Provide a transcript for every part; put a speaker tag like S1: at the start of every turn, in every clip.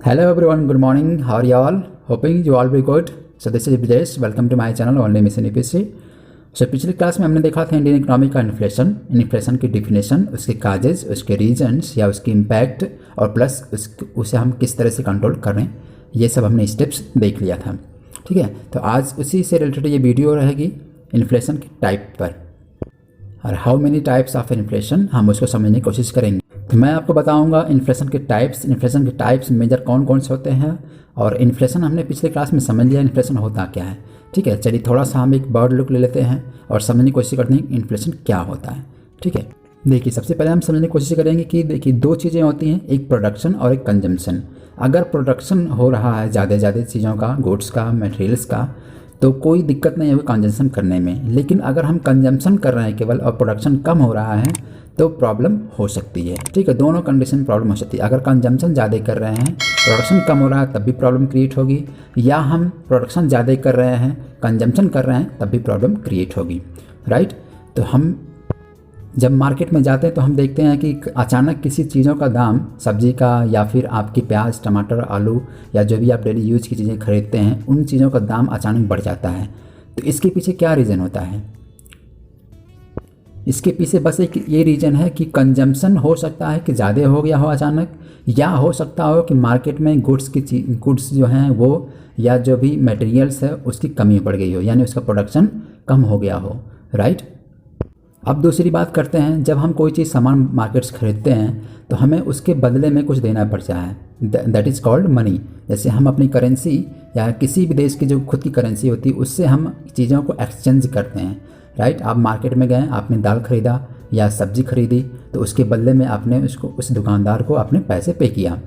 S1: Hello everyone, good morning. How are you all? Hoping you all be good. So this is Vijesh. Welcome to my channel Only Mission EPC. So पिछली class में हमने देखा था Indian economy का inflation की definition, उसके causes, उसके regions या उसकी इम्पैक्ट और प्लस उसे हम किस तरह से कंट्रोल कर रहे हैं, ये सब हमने स्टेप्स देख लिया था। ठीक है, तो आज उसी से रिलेटेड ये वीडियो रहेगी इन्फ्लेशन की टाइप पर, और how many types of inflation हम उसको समझने की कोशिश करेंगे। तो मैं आपको बताऊंगा इन्फ्लेशन के टाइप्स मेजर कौन कौन से होते हैं, और इन्फ्लेशन हमने पिछले क्लास में समझ लिया इन्फ्लेशन होता क्या है। ठीक है, चलिए थोड़ा सा हम एक बर्ड लुक ले लेते हैं और समझने की कोशिश करते हैं इन्फ्लेशन क्या होता है। ठीक है, देखिए सबसे पहले हम समझने की कोशिश करेंगे कि देखिए दो चीज़ें होती हैं, एक प्रोडक्शन और एक कंजम्पशन। अगर प्रोडक्शन हो रहा है ज़्यादा चीज़ों का, गुड्स का, मटेरियल्स का, तो कोई दिक्कत नहीं है कंजम्पशन करने में। लेकिन अगर हम कंजम्पशन कर रहे हैं केवल और प्रोडक्शन कम हो रहा है तो प्रॉब्लम हो सकती है। ठीक है, दोनों कंडीशन में प्रॉब्लम हो सकती है। अगर कंजम्पशन ज़्यादा कर रहे हैं, प्रोडक्शन कम हो रहा है, तब भी प्रॉब्लम क्रिएट होगी, या हम प्रोडक्शन ज़्यादा कर रहे हैं, कंजम्पशन कर रहे हैं, तब भी प्रॉब्लम क्रिएट होगी। राइट, तो हम जब मार्केट में जाते हैं तो हम देखते हैं कि अचानक किसी चीज़ों का दाम, सब्जी का या फिर आपकी प्याज, टमाटर, आलू या जो भी आप डेली यूज की चीज़ें खरीदते हैं, उन चीज़ों का दाम अचानक बढ़ जाता है। तो इसके पीछे क्या रीज़न होता है? इसके पीछे बस एक ये रीज़न है कि कंजम्पशन हो सकता है कि ज़्यादा हो गया हो अचानक, या हो सकता हो कि मार्केट में गुड्स जो हैं वो, या जो भी मटेरियल्स है उसकी कमी पड़ गई हो, यानी उसका प्रोडक्शन कम हो गया हो। राइट, अब दूसरी बात करते हैं, जब हम कोई चीज़ सामान मार्केट से खरीदते हैं तो हमें उसके बदले में कुछ देना पड़ता है, दैट इज़ कॉल्ड मनी। जैसे हम अपनी करेंसी या किसी भी देश की जो खुद की करेंसी होती है उससे हम चीज़ों को एक्सचेंज करते हैं। राइट, आप मार्केट में गए, आपने दाल खरीदा या सब्जी खरीदी, तो उसके बदले में आपने उसको, उस दुकानदार को अपने पैसे पे किया,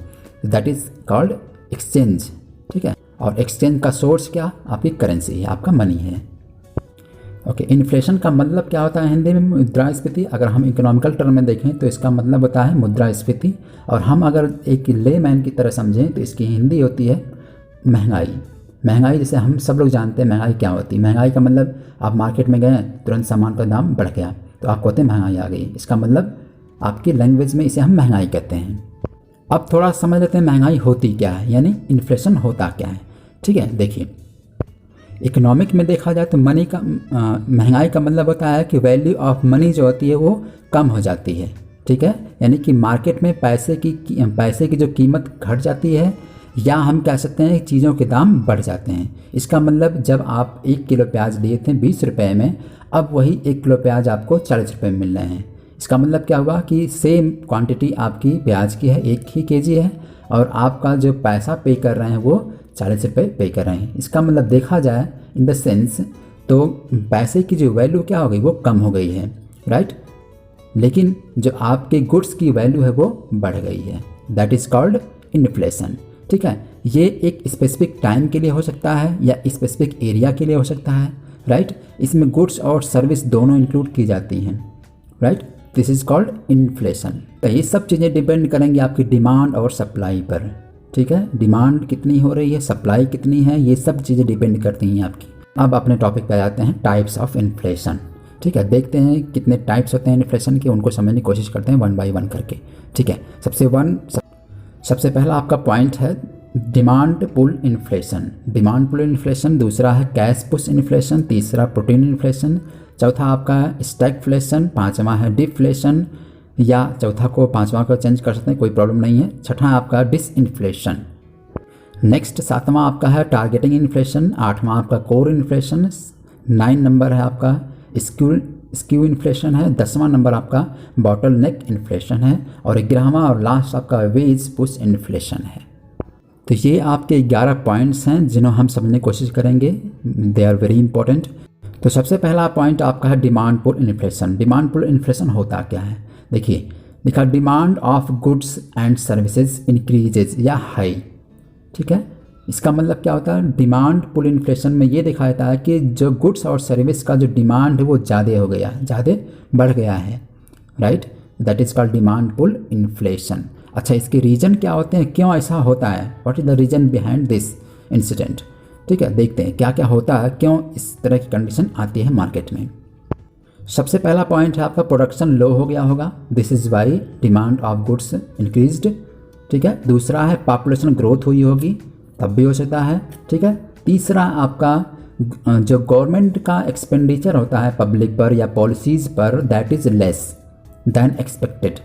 S1: दैट इज़ कॉल्ड एक्सचेंज। ठीक है, और एक्सचेंज का सोर्स क्या? आपकी करेंसी है, आपका मनी है। ओके, इन्फ्लेशन का मतलब क्या होता है हिंदी में? मुद्रास्फीति। अगर हम इकोनॉमिकल टर्म में देखें तो इसका मतलब होता है मुद्रास्फीति, और हम अगर एक लेमैन की तरह समझें तो इसकी हिंदी होती है महंगाई। महंगाई जैसे हम सब लोग जानते हैं महंगाई क्या होती है। महंगाई का मतलब आप मार्केट में गए, तुरंत सामान का दाम बढ़ गया तो आप कहते हैं महंगाई आ गई। इसका मतलब आपकी लैंग्वेज में इसे हम महंगाई कहते हैं। अब थोड़ा समझ लेते हैं महंगाई होती क्या है, यानी इन्फ्लेशन होता क्या है। ठीक है, देखिए इकोनॉमिक में देखा जाए तो महंगाई का मतलब होता है कि वैल्यू ऑफ मनी जो होती है वो कम हो जाती है। ठीक है, यानी कि मार्केट में पैसे की जो कीमत घट जाती है, या हम कह सकते हैं चीज़ों के दाम बढ़ जाते हैं। इसका मतलब जब आप 1 किलो प्याज लिए थे 20 रुपये में, अब वही 1 किलो प्याज आपको 40 रुपये में मिल रहे हैं। इसका मतलब क्या हुआ कि सेम क्वांटिटी आपकी प्याज की है, 1 ही केजी है, और आपका जो पैसा पे कर रहे हैं वो 40 रुपये पे कर रहे हैं। इसका मतलब देखा जाए इन द सेंस, तो पैसे की जो वैल्यू क्या हो गई, वो कम हो गई है। राइट, लेकिन जो आपके गुड्स की वैल्यू है वो बढ़ गई है, दैट इज़ कॉल्ड इन्फ्लेशन। ठीक है, ये एक स्पेसिफिक टाइम के लिए हो सकता है या स्पेसिफिक एरिया के लिए हो सकता है। राइट, इसमें गुड्स और सर्विस दोनों इंक्लूड की जाती हैं। Right, this is called inflation. तो ये सब चीज़ें डिपेंड करेंगी आपकी डिमांड और सप्लाई पर। ठीक है, डिमांड कितनी हो रही है, सप्लाई कितनी है, ये सब चीज़ें डिपेंड करती हैं आपकी। अब अपने टॉपिक पे आते हैं, टाइप्स ऑफ इन्फ्लेशन। ठीक है, देखते हैं कितने टाइप्स होते हैं इन्फ्लेशन के, उनको समझने की कोशिश करते हैं वन बाय वन करके। ठीक है, सबसे पहला आपका पॉइंट है demand pull inflation. Demand pull inflation, दूसरा है कैश पुश इन्फ्लेशन, तीसरा प्रोटीन इन्फ्लेशन, चौथा आपका स्टैगफ्लेशन, पांचवा है डिफ्लेशन, या चौथा को पांचवा को चेंज कर सकते हैं, कोई प्रॉब्लम नहीं है। छठा आपका डिसइन्फ्लेशन। नेक्स्ट सातवां आपका है टारगेटिंग इन्फ्लेशन, आठवां आपका कोर इन्फ्लेशन, 9 नंबर है आपका स्क्यू इन्फ्लेशन है, 10वां नंबर आपका बॉटल नेक इन्फ्लेशन है, और 11वां और लास्ट आपका वेज पुश इन्फ्लेशन है। तो ये आपके 11 पॉइंट्स हैं जिन्हें हम समझने की कोशिश करेंगे, दे आर वेरी इंपॉर्टेंट। तो सबसे पहला पॉइंट आपका है demand pull inflation. Demand pull inflation होता क्या है? देखिए लिखा demand of goods and services increases या हाई। ठीक है, इसका मतलब क्या होता है? डिमांड पुल इन्फ्लेशन में ये देखा जाता है कि जो गुड्स और सर्विस का जो डिमांड है वो ज़्यादा हो गया, ज़्यादा बढ़ गया है। Right, that is called demand pull inflation. अच्छा, इसके रीज़न क्या होते हैं, क्यों ऐसा होता है, what is the reason behind this incident? ठीक है, देखते हैं क्या क्या होता है, क्यों इस तरह की कंडीशन आती है मार्केट में। सबसे पहला पॉइंट है आपका प्रोडक्शन लो हो गया होगा, this is why demand of goods increased. ठीक है। दूसरा है पॉपुलेशन ग्रोथ हुई होगी, तब भी हो सकता है, ठीक है। तीसरा आपका जो गवर्नमेंट का एक्सपेंडिचर होता है पब्लिक पर या पॉलिसीज़ पर, that is less than expected,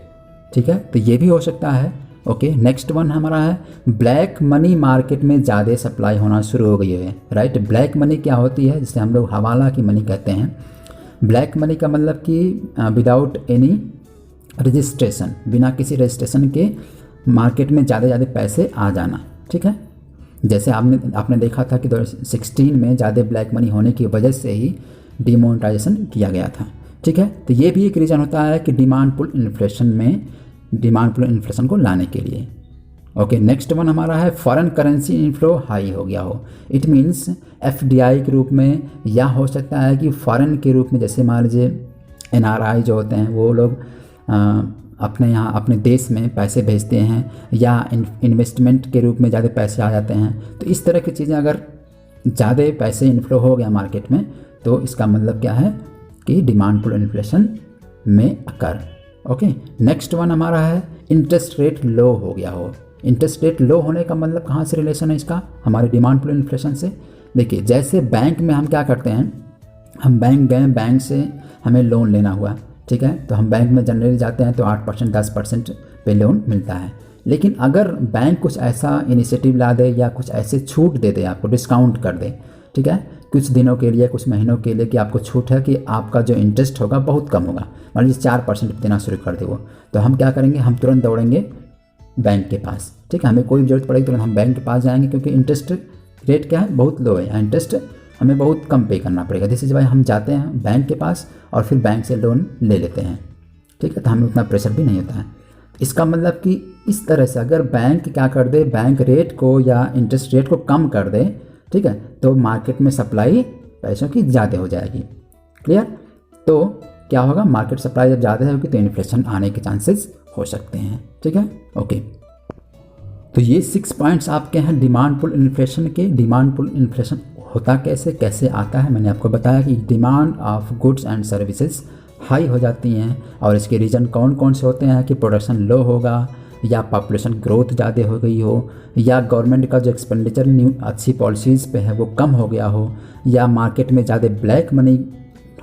S1: ठीक है, तो ये भी हो सकता है। ओके, नेक्स्ट वन हमारा है ब्लैक मनी मार्केट में ज़्यादा सप्लाई होना शुरू हो गई है, राइट। ब्लैक मनी क्या होती है, जिसे हम लोग हवाला की मनी कहते हैं। ब्लैक मनी का मतलब कि विदाउट एनी रजिस्ट्रेशन, बिना किसी रजिस्ट्रेशन के मार्केट में ज़्यादा पैसे आ जाना, ठीक है। जैसे आपने देखा था कि 2016 में ज़्यादा ब्लैक मनी होने की वजह से ही डिमोनेटाइजेशन किया गया था, ठीक है। तो ये भी एक रीज़न होता है कि डिमांड पुल इन्फ्लेशन को लाने के लिए। ओके, नेक्स्ट वन हमारा है फॉरेन करेंसी इनफ्लो हाई हो गया हो। इट मीन्स एफडीआई के रूप में, या हो सकता है कि फॉरेन के रूप में, जैसे मान लीजिए एनआरआई जो होते हैं वो लोग अपने यहाँ अपने देश में पैसे भेजते हैं, या इन्वेस्टमेंट के रूप में ज़्यादा पैसे आ जाते हैं। तो इस तरह की चीज़ें अगर ज़्यादा पैसे इन्फ्लो हो गया मार्केट में, तो इसका मतलब क्या है कि डिमांड पुल इन्फ्लेशन में अकर। ओके, नेक्स्ट वन हमारा है इंटरेस्ट रेट लो हो गया हो। इंटरेस्ट रेट लो होने का मतलब कहाँ से रिलेशन है इसका, हमारे डिमांड पुल इन्फ्लेशन से। देखिए, जैसे बैंक में हम क्या करते हैं, हम बैंक गए, बैंक से हमें लोन लेना हुआ, ठीक है, तो हम बैंक में जनरली जाते हैं तो 8% 10% पे लोन मिलता है। लेकिन अगर बैंक कुछ ऐसा इनिशिएटिव ला दे या कुछ ऐसे छूट दे दे, आपको डिस्काउंट कर दे, ठीक है, कुछ दिनों के लिए, कुछ महीनों के लिए, कि आपको छूट है कि आपका जो इंटरेस्ट होगा बहुत कम होगा, मान लीजिए 4% देना शुरू कर दे वो, तो हम क्या करेंगे, हम तुरंत दौड़ेंगे बैंक के पास, ठीक है। हमें कोई जरूरत पड़ेगी तुरंत हम बैंक के पास जाएंगे, क्योंकि इंटरेस्ट रेट क्या है, बहुत लो है, इंटरेस्ट हमें बहुत कम पे करना पड़ेगा। दिस इज वाई हम जाते हैं बैंक के पास और फिर बैंक से लोन ले लेते हैं, ठीक है, तो हमें उतना प्रेशर भी नहीं होता है। इसका मतलब कि इस तरह से अगर बैंक क्या कर दे, बैंक रेट को या इंटरेस्ट रेट को कम कर दे, ठीक है, तो मार्केट में सप्लाई पैसों की ज़्यादा हो जाएगी। क्लियर? तो क्या होगा, मार्केट सप्लाई जब ज़्यादा होगी तो इन्फ्लेशन आने के चांसेस हो सकते हैं, ठीक है। ओके, तो ये 6 पॉइंट्स आपके हैं डिमांड पुल इन्फ्लेशन के। डिमांड पुल इन्फ्लेशन होता कैसे आता है, मैंने आपको बताया कि demand of goods and services high हो जाती हैं, और इसके रीज़न कौन कौन से होते हैं कि प्रोडक्शन लो होगा, या पॉपुलेशन ग्रोथ ज़्यादा हो गई हो, या गवर्नमेंट का जो एक्सपेंडिचर न्यू अच्छी पॉलिसीज़ पे है वो कम हो गया हो, या मार्केट में ज़्यादा ब्लैक मनी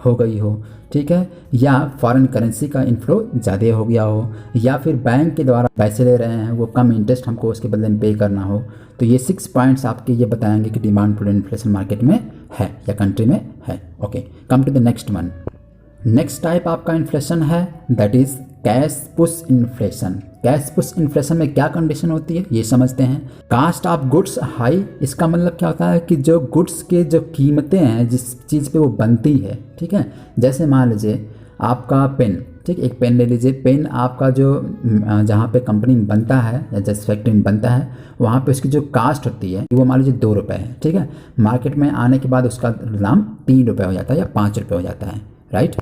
S1: हो गई हो, ठीक है, या फॉरेन करेंसी का इनफ्लो ज़्यादा हो गया हो, या फिर बैंक के द्वारा पैसे ले रहे हैं वो कम इंटरेस्ट हमको उसके बदले में पे करना हो। तो ये 6 पॉइंट्स आपके ये बताएंगे कि डिमांड पुल इन्फ्लेशन मार्केट में है या कंट्री में है। Okay, come to the next one. Next type आपका इन्फ्लेशन है, that is cash push inflation. Cash push inflation में क्या कंडीशन होती है ये समझते हैं। कास्ट ऑफ गुड्स हाई, इसका मतलब क्या होता है कि जो गुड्स के जो कीमतें हैं जिस चीज़ पे वो बनती है, ठीक है, जैसे मान लीजिए आपका पेन, ठीक, एक पेन ले लीजिए, पेन आपका जो जहाँ पे कंपनी में बनता है या जिस फैक्ट्री में बनता है वहाँ पे उसकी जो कास्ट होती है वो मान लीजिए 2 रुपये है, ठीक है, मार्केट में आने के बाद उसका दाम 3 रुपये हो जाता है या 5 रुपये हो जाता है, राइट।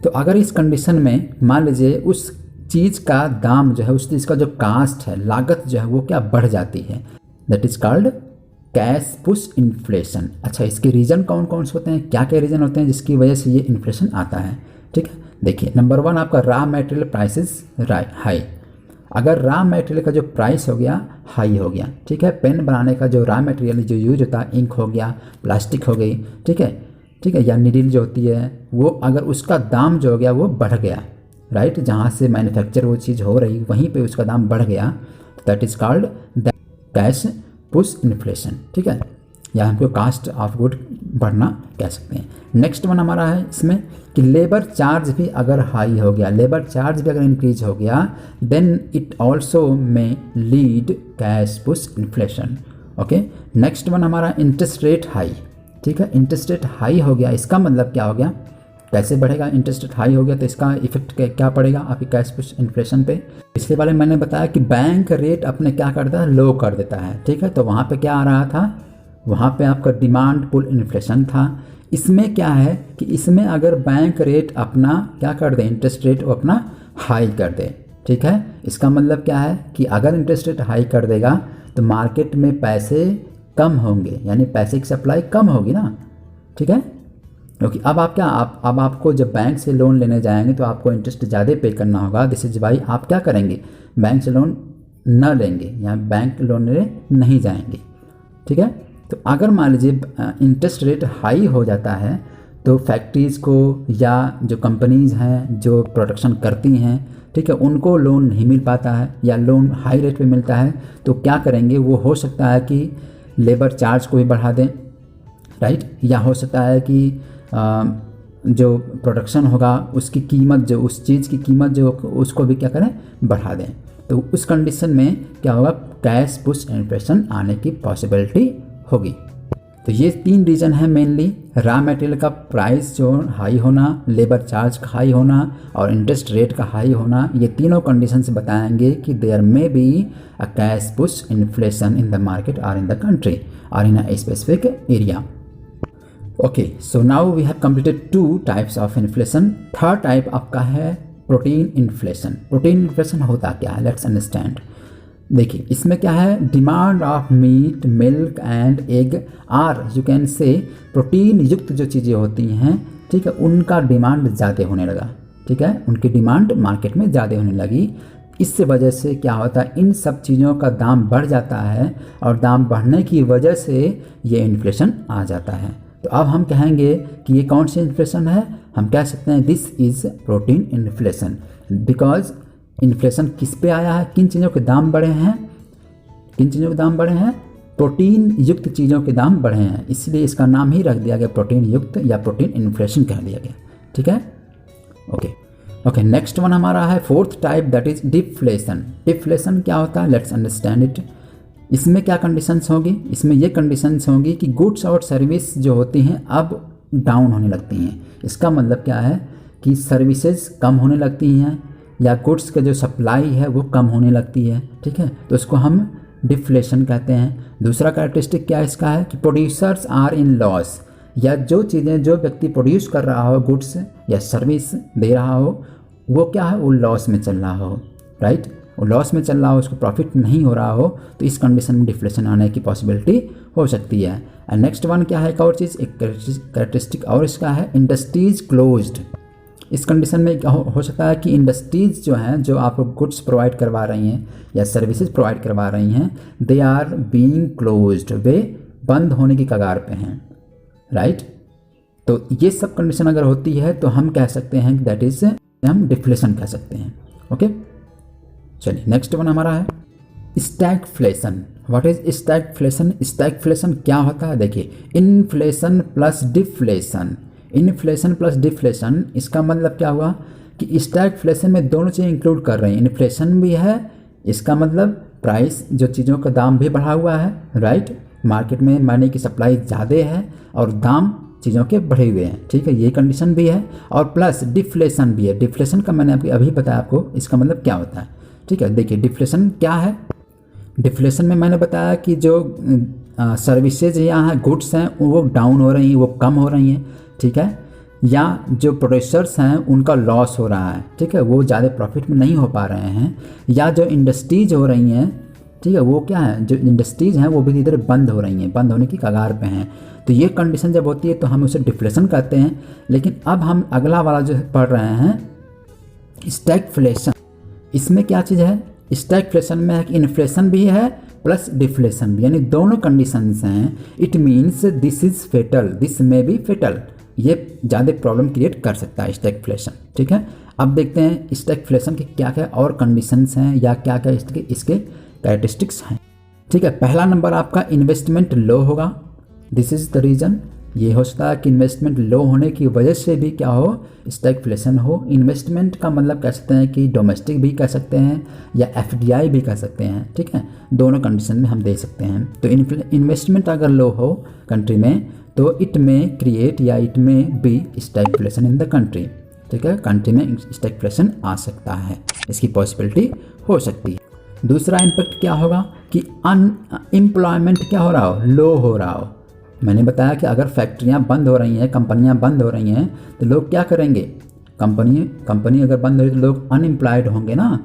S1: तो अगर इस कंडीशन में मान लीजिए उस चीज़ का दाम जो है, उस चीज़ का जो कास्ट है, लागत जो है वो क्या बढ़ जाती है, that is called cash push inflation. अच्छा, इसके रीज़न कौन कौन से होते हैं, क्या क्या रीज़न होते हैं जिसकी वजह से ये इन्फ्लेशन आता है, ठीक है। देखिए, नंबर 1 आपका रॉ मटेरियल प्राइसेस हाई। अगर रॉ मटेरियल का जो प्राइस हो गया हाई हो गया, ठीक है, पेन बनाने का जो रॉ मटेरियल जो यूज होता है, इंक हो गया, प्लास्टिक हो गई, ठीक है, या नीडल जो होती है वो, अगर उसका दाम जो हो गया वो बढ़ गया, राइट, जहाँ से मैन्युफैक्चर वो चीज़ हो रही वहीं पे उसका दाम बढ़ गया, that is called cash push inflation, ठीक है, या हमको कास्ट ऑफ गुड बढ़ना कह सकते हैं। नेक्स्ट वन हमारा है इसमें कि लेबर चार्ज भी अगर हाई हो गया, लेबर चार्ज भी अगर इंक्रीज हो गया, देन इट ऑल्सो में lead cash push inflation. Okay, next one हमारा इंटरेस्ट रेट हाई, ठीक है, इंटरेस्ट रेट हाई हो गया, इसका मतलब क्या हो गया, कैसे बढ़ेगा, इंटरेस्ट रेट हाई हो गया तो इसका इफेक्ट क्या पड़ेगा आपकी कैश पुश इन्फ्लेशन पे। पिछले वाले मैंने बताया कि बैंक रेट अपने क्या करता है, लो कर देता है, ठीक है, तो वहाँ पे क्या आ रहा था, वहाँ पे आपका डिमांड पुल इन्फ्लेशन था। इसमें क्या है कि इसमें अगर बैंक रेट अपना क्या कर दे, इंटरेस्ट रेट वो अपना हाई कर दे, ठीक है, इसका मतलब क्या है कि अगर इंटरेस्ट रेट हाई कर देगा तो मार्केट में पैसे कम होंगे, यानी पैसे की सप्लाई कम होगी ना, ठीक है, क्योंकि अब अब आपको जब बैंक से लोन लेने जाएंगे तो आपको इंटरेस्ट ज़्यादा पे करना होगा। दिस इज वाई आप क्या करेंगे, बैंक से लोन न लेंगे या बैंक लोन लेने नहीं जाएंगे। ठीक है, तो अगर मान लीजिए इंटरेस्ट रेट हाई हो जाता है तो फैक्ट्रीज़ को या जो कंपनीज़ हैं जो प्रोडक्शन करती हैं, ठीक है, उनको लोन नहीं मिल पाता है या लोन हाई रेट पे मिलता है, तो क्या करेंगे, वो हो सकता है कि लेबर चार्ज को भी बढ़ा दें, राइट, या हो सकता है कि जो प्रोडक्शन होगा उसकी कीमत, जो उस चीज़ की कीमत जो उसको भी क्या करें, बढ़ा दें। तो उस कंडीशन में क्या होगा, कैश पुश इन्फ्लेशन आने की पॉसिबिलिटी होगी। तो ये 3 रीज़न है मेनली, रॉ मटेरियल का प्राइस जो हाई होना, लेबर चार्ज का हाई होना और इंटरेस्ट रेट का हाई होना। ये तीनों कंडीशंस बताएंगे कि there may be a cash push inflation in the market और इन द कंट्री और in a specific area. Okay, so now we have completed 2 types of inflation. Third type आपका है प्रोटीन इन्फ्लेशन। प्रोटीन इन्फ्लेशन होता क्या है, let's understand. देखिए, इसमें क्या है, demand of meat, milk and egg or you can say protein युक्त जो चीज़ें होती हैं, ठीक है, उनका डिमांड ज़्यादा होने लगा। ठीक है, उनकी डिमांड मार्केट में ज़्यादा होने लगी। इस वजह से क्या होता है, इन सब चीज़ों का दाम बढ़ जाता है और दाम बढ़ने की वजह से ये इन्फ्लेशन आ जाता है। तो अब हम कहेंगे कि ये कौन सी इन्फ्लेशन है, हम कह सकते हैं this is protein inflation. Because inflation किस पे आया है, किन चीज़ों के दाम बढ़े हैं, किन चीज़ों के दाम बढ़े हैं, प्रोटीन युक्त चीज़ों के दाम बढ़े हैं, इसलिए इसका नाम ही रख दिया गया प्रोटीन युक्त या प्रोटीन इन्फ्लेशन कह दिया गया। ठीक है, ओके, नेक्स्ट वन हमारा है fourth type, that is deflation. Deflation क्या होता है, लेट्स अंडरस्टैंड इट। इसमें क्या कंडीशंस होगी, इसमें ये कंडीशंस होंगी कि गुड्स और सर्विस जो होती हैं अब डाउन होने लगती हैं। इसका मतलब क्या है कि सर्विसेज कम होने लगती हैं या गुड्स का जो सप्लाई है वो कम होने लगती है। ठीक है, तो इसको हम डिफ्लेशन कहते हैं। दूसरा कैरेक्टरिस्टिक क्या इसका है कि प्रोड्यूसर्स आर इन लॉस, या जो चीज़ें जो व्यक्ति प्रोड्यूस कर रहा हो, गुड्स या सर्विस दे रहा हो, वो क्या है, वो लॉस में चल रहा हो, राइट, वो लॉस में चल रहा हो, उसको प्रॉफिट नहीं हो रहा हो, तो इस कंडीशन में डिफ्लेशन आने की पॉसिबिलिटी हो सकती है। एंड नेक्स्ट वन क्या है, एक और चीज़, एक कैरेक्टरिस्टिक और इसका है इंडस्ट्रीज क्लोज्ड। इस कंडीशन में क्या हो सकता है कि इंडस्ट्रीज जो हैं, जो आपको गुड्स प्रोवाइड करवा रही हैं या सर्विसेज प्रोवाइड करवा रही हैं, दे आर बीइंग क्लोज्ड, वे बंद होने की कगार पे हैं, राइट। तो ये सब कंडीशन अगर होती है तो हम कह सकते हैं दैट इज, हम डिफ्लेशन कह सकते हैं। ओके, चलिए नेक्स्ट वन हमारा है stagflation. What is stagflation? Stagflation क्या होता है, देखिए, inflation plus deflation. Inflation plus deflation, इसका मतलब क्या हुआ कि स्टैगफ्लेशन में दोनों चीज़ें इंक्लूड कर रहे हैं, इन्फ्लेशन भी है, इसका मतलब प्राइस, जो चीज़ों का दाम भी बढ़ा हुआ है, राइट, मार्केट में मनी की सप्लाई ज़्यादा है और दाम चीज़ों के बढ़े हुए हैं। ठीक है, ये कंडीशन भी है, और प्लस डिफ्लेशन भी है। डिफ्लेशन का मैंने अभी बताया आपको, इसका मतलब क्या होता है। ठीक है, देखिए डिफ्लेशन क्या है, डिफ्लेशन में मैंने बताया कि जो सर्विसेज या गुड्स हैं वो डाउन हो रही हैं, वो कम हो रही हैं, ठीक है, या जो प्रोड्यूसर्स हैं उनका लॉस हो रहा है, ठीक है, वो ज़्यादा प्रॉफिट में नहीं हो पा रहे हैं, या जो इंडस्ट्रीज हो रही हैं, ठीक है, वो क्या है, जो इंडस्ट्रीज हैं वो भी इधर बंद हो रही हैं, बंद होने की कगार पे हैं। तो ये कंडीशन जब होती है तो हम उसे डिफ्लेशन कहते हैं। लेकिन अब हम अगला वाला जो पढ़ रहे हैं स्टैगफ्लेशन, इसमें क्या चीज़ है, स्टैगफ्लेशन में है कि इन्फ्लेशन भी है प्लस डिफ्लेशन भी, यानी दोनों कंडीशंस हैं। It means this is fatal, this may be fatal, ये ज़्यादा प्रॉब्लम क्रिएट कर सकता है स्टैगफ्लेशन। ठीक है, अब देखते हैं स्टैगफ्लेशन के क्या क्या और कंडीशंस हैं या क्या क्या इसके कैरेक्टरिस्टिक्स हैं। ठीक है, पहला नंबर आपका इन्वेस्टमेंट लो होगा, दिस इज़ द रीज़न। ये हो सकता है कि इन्वेस्टमेंट लो होने की वजह से भी क्या हो, स्टैगफ्लेशन हो। इन्वेस्टमेंट का मतलब कह सकते हैं कि डोमेस्टिक भी कह सकते हैं या एफडीआई भी कह सकते हैं। ठीक है, दोनों कंडीशन में हम दे सकते हैं। तो इन्वेस्टमेंट अगर लो हो कंट्री में तो इट में क्रिएट या it may be stagflation in the country. ठीक है, कंट्री में स्टैगफ्लेशन आ सकता है, इसकी पॉसिबिलिटी हो सकती है। दूसरा इम्पैक्ट क्या होगा कि अनएम्प्लॉयमेंट क्या हो रहा हो, लो हो रहा हो। मैंने बताया कि अगर फैक्ट्रियां बंद हो रही हैं, कंपनियां बंद हो रही हैं, तो लोग क्या करेंगे, कंपनी अगर बंद हो रही तो लोग अनएम्प्लॉयड होंगे ना,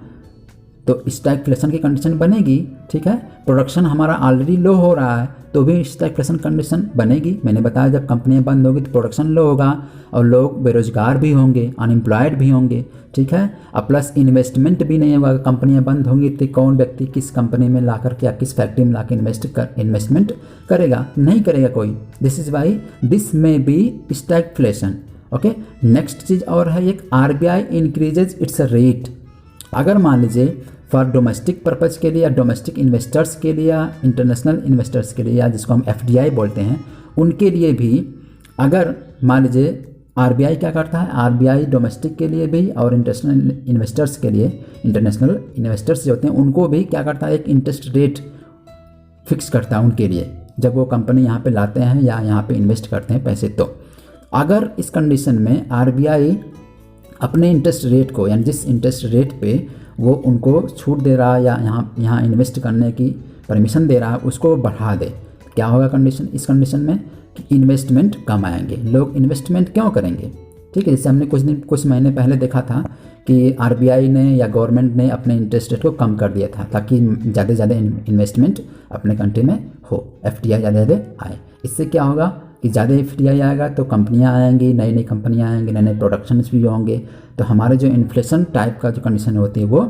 S1: तो स्टैगफ्लेशन की कंडीशन बनेगी। ठीक है, प्रोडक्शन हमारा ऑलरेडी लो हो रहा है तो भी स्टैगफ्लेशन कंडीशन बनेगी। मैंने बताया जब कंपनियां बंद होगी तो प्रोडक्शन लो होगा और लोग बेरोजगार भी होंगे, अनएम्प्लॉयड भी होंगे। ठीक है, और प्लस इन्वेस्टमेंट भी नहीं होगा। कंपनियां बंद होंगी तो कौन व्यक्ति किस कंपनी में ला करके या किस फैक्ट्री में ला के इन्वेस्टमेंट करेगा? नहीं करेगा कोई। This is why this may be stagflation. Okay, next चीज़ और है एक RBI इंक्रीजेज इट्स रेट। अगर मान लीजिए फॉर डोमेस्टिक पर्पज़ के लिए या डोमेस्टिक इन्वेस्टर्स के लिए या इंटरनेशनल इन्वेस्टर्स के लिए या जिसको हम FDI बोलते हैं उनके लिए भी अगर मान लीजिए RBI क्या करता है, RBI डोमेस्टिक के लिए भी और इंटरनेशनल इन्वेस्टर्स के लिए, इंटरनेशनल इन्वेस्टर्स जो होते हैं उनको भी क्या करता है, एक इंटरेस्ट रेट फिक्स करता है उनके लिए जब वो कंपनी यहाँ पे लाते हैं या यहाँ पे इन्वेस्ट करते हैं पैसे। तो अगर इस कंडीशन में RBI अपने इंटरेस्ट रेट को यानी जिस इंटरेस्ट रेट पे वो उनको छूट दे रहा है या यहाँ इन्वेस्ट करने की परमिशन दे रहा है उसको बढ़ा दे, क्या होगा कंडीशन इस कंडीशन में कि इन्वेस्टमेंट कम आएंगे। लोग इन्वेस्टमेंट क्यों करेंगे? ठीक है, जैसे हमने कुछ महीने पहले देखा था कि RBI ने या गवर्नमेंट ने अपने इंटरेस्ट रेट को कम कर दिया था ताकि ज़्यादा से ज़्यादा इन्वेस्टमेंट अपने कंट्री में हो, FDI ज़्यादा आए। इससे क्या होगा कि ज़्यादा FDI आएगा तो कंपनियां आएंगी, नई नई कंपनियां आएंगी, नए नए प्रोडक्शंस भी होंगे, तो हमारे जो इन्फ्लेशन टाइप का जो कंडीशन होती है वो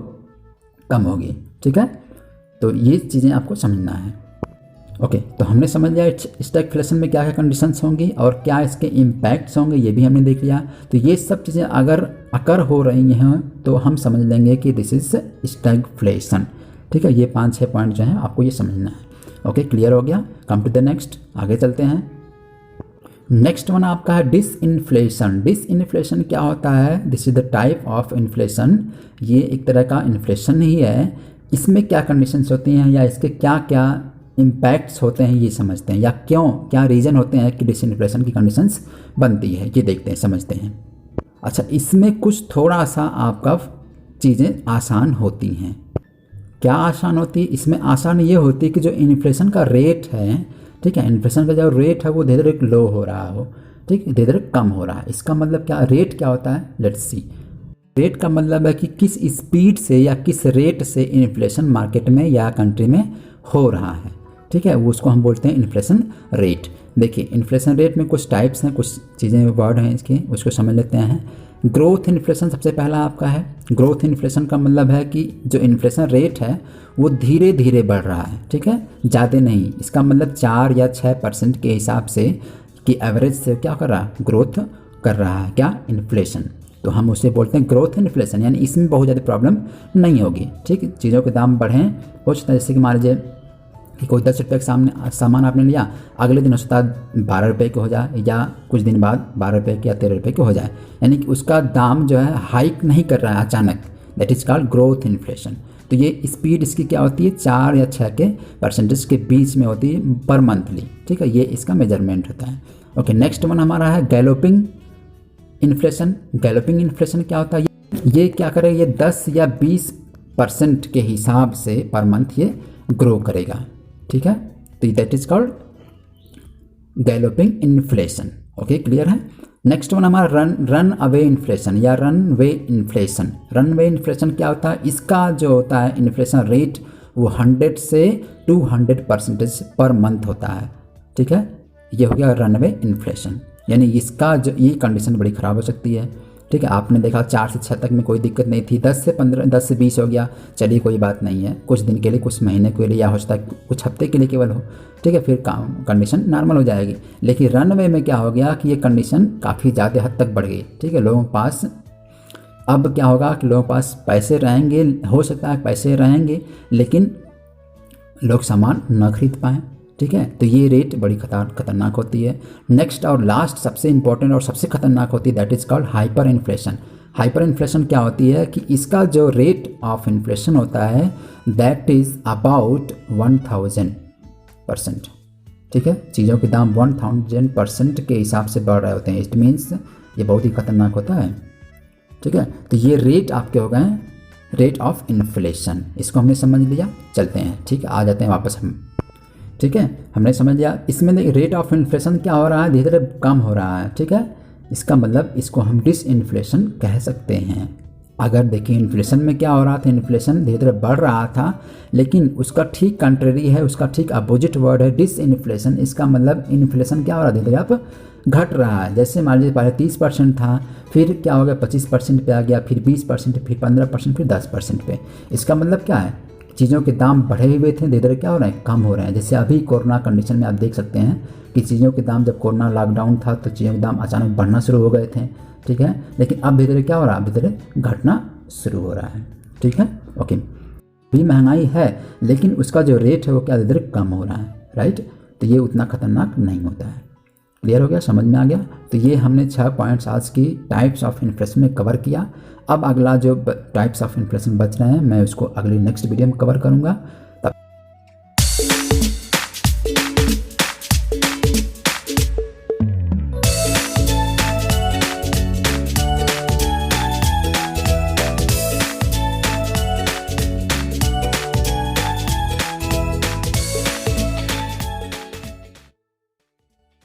S1: कम होगी। ठीक है, तो ये चीज़ें आपको समझना है। ओके, तो हमने समझ लिया स्टैगफ्लेशन में क्या क्या कंडीशंस होंगी और क्या इसके इम्पैक्ट्स होंगे, ये भी हमने देख लिया। तो ये सब चीज़ें अगर अकर हो रही हैं तो हम समझ लेंगे कि दिस इज़ स्टैगफ्लेशन। ठीक है, ये 5-6 पॉइंट जो हैं आपको ये समझना है। ओके, क्लियर हो गया। कम टू द नेक्स्ट, आगे चलते हैं। नेक्स्ट वन आपका है डिसइन्फ्लेशन। डिसइन्फ्लेशन क्या होता है? This is the type of inflation. ये एक तरह का इन्फ्लेशन ही है। इसमें क्या कंडीशंस होती हैं या इसके क्या क्या इम्पैक्ट्स होते हैं ये समझते हैं, या क्यों क्या रीज़न होते हैं कि डिसइन्फ्लेशन की कंडीशंस बनती है, ये देखते हैं, समझते हैं। अच्छा, इसमें कुछ थोड़ा सा आपका चीज़ें आसान होती हैं। क्या आसान होती है? इसमें आसान ये होती है कि जो इन्फ्लेशन का रेट है, ठीक है, इन्फ्लेशन का जो रेट है वो धीरे धीरे लो हो रहा हो, ठीक है, धीरे धीरे कम हो रहा है। इसका मतलब क्या, रेट क्या होता है? Let's see. रेट का मतलब है कि किस स्पीड से या किस रेट से इन्फ्लेशन मार्केट में या कंट्री में हो रहा है। ठीक है, वो उसको हम बोलते हैं इन्फ्लेशन रेट। देखिए, इन्फ्लेशन रेट में कुछ टाइप्स हैं, कुछ चीज़ें वर्ड हैं इसके, उसको समझ लेते हैं। ग्रोथ इन्फ्लेशन सबसे पहला आपका है। ग्रोथ इन्फ्लेशन का मतलब है कि जो इन्फ्लेशन रेट है वो धीरे धीरे बढ़ रहा है, ठीक है, ज़्यादा नहीं। इसका मतलब 4 या 6% के हिसाब से कि एवरेज से क्या कर रहा है, ग्रोथ कर रहा है, क्या, इन्फ्लेशन। तो हम उसे बोलते हैं ग्रोथ इन्फ्लेशन, यानी इसमें बहुत ज़्यादा प्रॉब्लम नहीं होगी। ठीक, चीज़ों के दाम बढ़ें हो सकता है, जैसे कि मान लीजिए कि कोई 10 रुपये का सामान आपने लिया, अगले दिन हो सकता है 12 रुपये के हो जाए, या कुछ दिन बाद 12 रुपये के या 13 रुपये के हो जाए, यानी कि उसका दाम जो है हाइक नहीं कर रहा है अचानक। That is called growth inflation. तो ये स्पीड इसकी क्या होती है, 4 या 6 के परसेंटेज के बीच में होती है पर मंथली। ठीक है, ये इसका मेजरमेंट होता है। ओके, नेक्स्ट वन हमारा है गैलोपिंग इन्फ्लेशन। गैलोपिंग इन्फ्लेशन क्या होता है? ये क्या करेगा, ये 10 या 20% के हिसाब से पर मंथ ये ग्रो करेगा। ठीक है, तो that is called galloping inflation. Okay, clear है। नेक्स्ट वन हमारा रन अवे इन्फ्लेशन या रन वे इन्फ्लेशन। रन वे इन्फ्लेशन क्या होता है? इसका जो होता है इन्फ्लेशन रेट वो 100 से 200% पर मंथ होता है। ठीक है, ये हो गया रन वे इन्फ्लेशन, यानी इसका जो ये कंडीशन बड़ी ख़राब हो सकती है। ठीक है, आपने देखा 4 से 6 तक में कोई दिक्कत नहीं थी, 10 से 15, 10 से 20 हो गया, चलिए कोई बात नहीं है, कुछ दिन के लिए, कुछ महीने के लिए, या हो सकता है कुछ हफ्ते के लिए केवल हो। ठीक है, फिर कंडीशन नॉर्मल हो जाएगी। लेकिन रनवे में क्या हो गया कि ये कंडीशन काफ़ी ज़्यादा हद तक बढ़ गई। ठीक है, लोगों के पास अब क्या होगा कि लोगों के पास पैसे रहेंगे, हो सकता है पैसे रहेंगे लेकिन लोग सामान न खरीद पाएँ। ठीक है, तो ये रेट बड़ी खतरनाक होती है। नेक्स्ट और लास्ट सबसे इंपॉर्टेंट और सबसे खतरनाक होती है, that is called hyper inflation. Hyper inflation क्या होती है कि इसका जो रेट ऑफ इन्फ्लेशन होता है दैट इज़ अबाउट 1000%। ठीक है, चीज़ों के दाम 1000% के हिसाब से बढ़ रहे होते हैं। इट मीन्स ये बहुत ही खतरनाक होता है। ठीक है, तो ये रेट आपके हो गए रेट ऑफ इन्फ्लेशन, इसको हमने समझ लिया। चलते हैं, ठीक है, आ जाते हैं वापस हम। ठीक है, हमने समझ लिया। इसमें रेट ऑफ इन्फ्लेशन क्या हो रहा है, धीरे धीरे कम हो रहा है। ठीक है, इसका मतलब इसको हम डिसइन्फ्लेशन कह सकते हैं। अगर देखिए इन्फ्लेशन में क्या हो रहा था, इन्फ्लेशन धीरे धीरे बढ़ रहा था, लेकिन उसका ठीक कंट्रेरी है, उसका ठीक अपोजिट वर्ड है डिस इन्फ्लेशन। इसका मतलब इन्फ्लेशन क्या हो रहा है, धीरे धीरे अब घट रहा है। जैसे मान लीजिए पहले 30% था, फिर क्या हो गया 25% पे आ गया, फिर 20%, फिर 15%, फिर 10% पे। इसका मतलब क्या है, चीज़ों के दाम बढ़े हुए थे, धीरे धीरे क्या हो रहे हैं, कम हो रहे हैं। जैसे अभी कोरोना कंडीशन में आप देख सकते हैं कि चीज़ों के दाम, जब कोरोना लॉकडाउन था तो चीज़ों के दाम अचानक बढ़ना शुरू हो गए थे, ठीक है। लेकिन अब धीरे धीरे क्या हो रहा है, धीरे धीरे घटना शुरू हो रहा है, ठीक है, ओके। भी महंगाई है, लेकिन उसका जो रेट है वो क्या धीरे धीरे कम हो रहा है, राइट। तो ये उतना खतरनाक नहीं होता है। क्लियर हो गया, समझ में आ गया। तो ये हमने 6 पॉइंट्स आज की टाइप्स ऑफ इन्फ्लेशन में कवर किया। अब अगला जो टाइप्स ऑफ इन्फ्लेशन बच रहे हैं मैं उसको अगली नेक्स्ट वीडियो में कवर करूँगा।